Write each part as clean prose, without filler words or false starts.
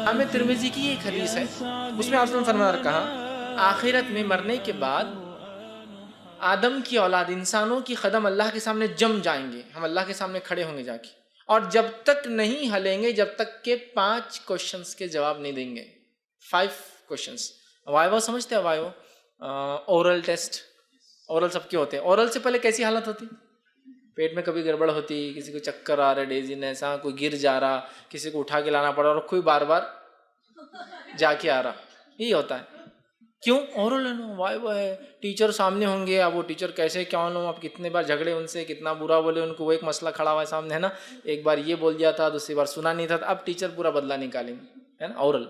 हमें तिरमिज़ी की एक हदीस है, उसमें आपने फरमाया कहा आखिरत में मरने के बाद आदम की औलाद इंसानों की कदम अल्लाह के सामने जम जाएंगे, हम अल्लाह के सामने खड़े होंगे जाके, और जब तक नहीं हलेंगे जब तक के 5 क्वेश्चंस के जवाब नहीं देंगे। 5 क्वेश्चंस। वाइवा समझते हैं? वाइवा ओरल टेस्ट, ओरल सबके होते हैं। ओरल से पहले कैसी हालत होती? पेट में कभी गड़बड़ होती, किसी को चक्कर आ रहा है, डेजीनेस, हाँ कोई गिर जा रहा, किसी को उठा के लाना पड़ा और कोई बार बार जाके आ रहा, यही होता है। क्यों? ओरल है ना, वाइवा है, टीचर सामने होंगे, अब वो टीचर कैसे क्या लो, आप कितने बार झगड़े उनसे, कितना बुरा बोले उनको, वो एक मसला खड़ा हुआ है सामने, है ना, एक बार ये बोल दिया था, दूसरी बार सुना नहीं था, अब टीचर पूरा बदला निकालेंगे, है ना, ओरल।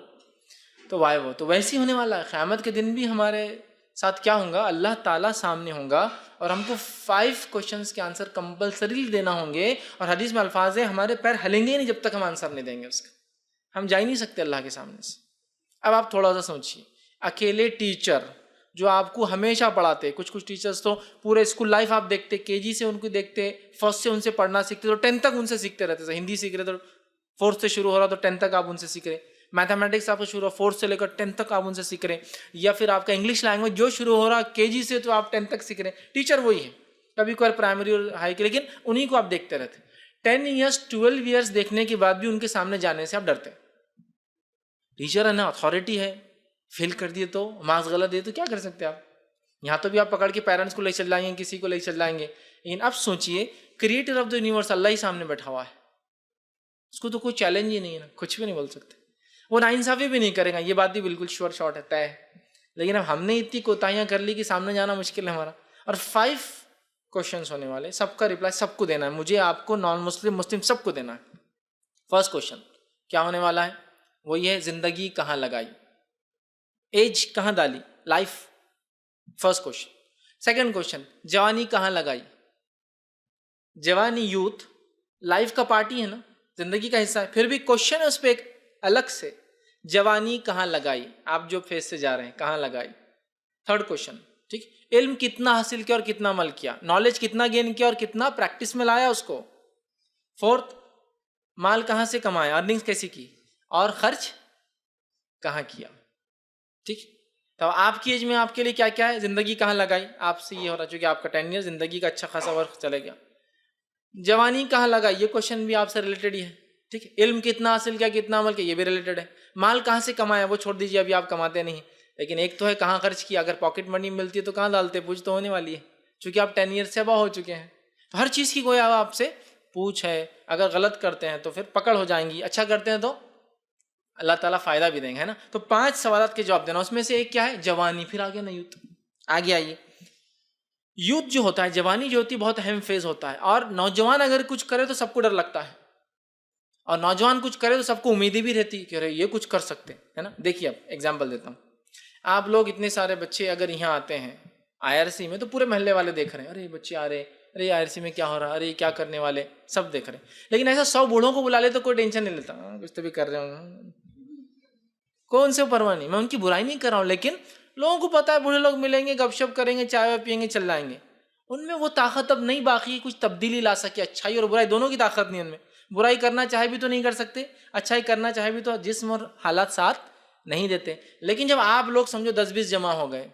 तो वाइवा तो वैसे ही होने वाला है। क़यामत के दिन भी हमारे साथ क्या होगा, अल्लाह ताला सामने होगा और हमको 5 क्वेश्चंस के आंसर कंपल्सरी देना होंगे, और हदीस में अल्फाज है हमारे पैर हलेंगे नहीं जब तक हम आंसर नहीं देंगे उसका, हम जा ही नहीं सकते अल्लाह के सामने से। अब आप थोड़ा सा सोचिए, अकेले टीचर जो आपको हमेशा पढ़ाते, कुछ कुछ टीचर्स तो पूरे स्कूल लाइफ आप देखते, केजी से उनको देखते, फर्स्ट से उनसे पढ़ना सीखते तो 10th तक उनसे सीखते रहते थे। हिंदी सीख रहे तो 4th से शुरू हो रहा तो 10th तक आप उनसे सीख रहे, मैथमेटिक्स आपको शुरू हो 4th से लेकर 10th तक आप उनसे सीख रहे, या फिर आपका इंग्लिश लैंग्वेज जो शुरू हो रहा केजी से तो आप 10th तक सीख रहे, टीचर वही है, कभी कोई प्राइमरी और हाई के, लेकिन उन्हीं को आप देखते रहते। 10 ईयर्स 12 ईयर्स देखने के बाद भी उनके सामने जाने से आप डरते। टीचर है ना, अथॉरिटी है, फेल कर दिए तो, मार्क्स गलत दिए तो क्या कर सकते आप? यहाँ तो भी आप पकड़ के पेरेंट्स को ले चल जाएंगे, किसी को ले चल जाएंगे। लेकिन अब सोचिए, क्रिएटर ऑफ द यूनिवर्स अल्लाह ही सामने बैठा हुआ है, उसको तो कोई चैलेंज ही नहीं है ना, कुछ भी नहीं बोल सकते, वो नाइंसाफी भी नहीं करेगा, ये बात भी बिल्कुल श्योर शॉर्ट है, तय है। लेकिन अब हमने इतनी कोताहियां कर ली कि सामने जाना मुश्किल है हमारा। और 5 क्वेश्चंस होने वाले, सबका रिप्लाई सबको देना है, मुझे, आपको, नॉन मुस्लिम, मुस्लिम सबको देना है। फर्स्ट क्वेश्चन क्या होने वाला है, वो ये है, जिंदगी कहाँ लगाई, एज कहाँ डाली, life, first question. Second question, जवानी कहाँ लगाई। जवानी, यूथ, लाइफ का पार्ट ही है ना, जिंदगी का हिस्सा है, फिर भी क्वेश्चन है उस पर एक अलग से, जवानी कहाँ लगाई, आप जो फेज से जा रहे हैं कहाँ लगाई। थर्ड क्वेश्चन, ठीक, इल्म कितना हासिल किया और कितना अमल किया, नॉलेज कितना गेन किया और कितना प्रैक्टिस में लाया उसको। फोर्थ, माल कहाँ से कमाया, अर्निंग्स कैसी की, और खर्च कहाँ किया। ठीक, तो आपकी एज में आपके लिए क्या क्या है, जिंदगी कहाँ लगाई, आपसे ये हो रहा चूंकि आपका 10 ईयर, जिंदगी का अच्छा खासा वर्क चले गया। जवानी कहाँ लगाई, ये क्वेश्चन भी आपसे रिलेटेड ही है। ठीक, इल्म कितना हासिल किया, कितना अमल किया, ये भी रिलेटेड है। माल कहाँ से कमाया, वो छोड़ दीजिए, अभी आप कमाते नहीं, लेकिन एक तो है कहाँ खर्च किया, अगर पॉकेट मनी मिलती है तो कहाँ डालते, पूछ तो होने वाली है, चूंकि आप 10 ईयर से अब हो चुके हैं, तो हर चीज़ की कोई आपसे पूछ है। अगर गलत करते हैं तो फिर पकड़ हो जाएंगी, अच्छा करते हैं तो अल्लाह ताला फ़ायदा भी देंगे, है ना। तो 5 सवालात के जवाब देना, उसमें से एक क्या है, जवानी। फिर आगे ना यूथ, आगे आइए। यूथ जो होता है, जवानी जो होती है, बहुत अहम फेज होता है, और नौजवान अगर कुछ करे तो सबको डर लगता है, और नौजवान कुछ करे तो सबको उम्मीदें भी रहती कि अरे ये कुछ कर सकते हैं, है ना। देखिए अब एग्जाम्पल देता हूँ, आप लोग इतने सारे बच्चे अगर यहाँ आते हैं IRC में, तो पूरे मोहल्ले वाले देख रहे हैं, अरे बच्चे आ रहे, अरे IRC में क्या हो रहा, अरे क्या करने वाले, सब देख रहे हैं। लेकिन ऐसा 100 बूढ़ों को बुला ले तो कोई टेंशन नहीं लेता, कुछ तो भी कर रहे होंगे, कौन से परवाह नहीं, मैं उनकी बुराई नहीं कर रहा हूँ, लेकिन लोगों को पता है बूढ़े लोग मिलेंगे, गपशप करेंगे, चाय पियेंगे, चल जाएंगे, उनमें वो ताकत अब नहीं बाकी, कुछ तब्दीली ला सके, अच्छाई और बुराई दोनों की ताकत नहीं उनमें। बुराई करना चाहे भी तो नहीं कर सकते, अच्छाई करना चाहे भी तो जिस्म और हालात साथ नहीं देते। लेकिन जब आप लोग समझो 10-20 जमा हो गए,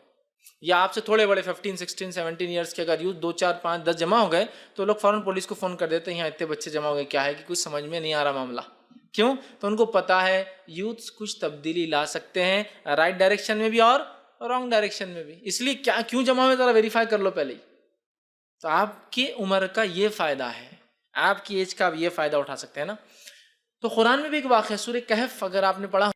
या आपसे थोड़े बड़े 15, 16, 17 ईयर्स के अगर यूथ 2, 4, 5, 10 जमा हो गए, तो लोग फौरन पुलिस को फ़ोन कर देते हैं, यहाँ इतने बच्चे जमा हो गए, क्या है कि कुछ समझ में नहीं आ रहा मामला। क्यों? तो उनको पता है यूथ कुछ तब्दीली ला सकते हैं, राइट डायरेक्शन में भी और रॉन्ग डायरेक्शन में भी। इसलिए क्या क्यों जमा हुए ज़रा वेरीफाई कर लो पहले ही। तो आपकी उम्र का ये फ़ायदा है, आपकी एज का आप ये फ़ायदा उठा सकते हैं ना। तो कुरान में भी एक वाक़या, सूरह कहफ अगर आपने पढ़ा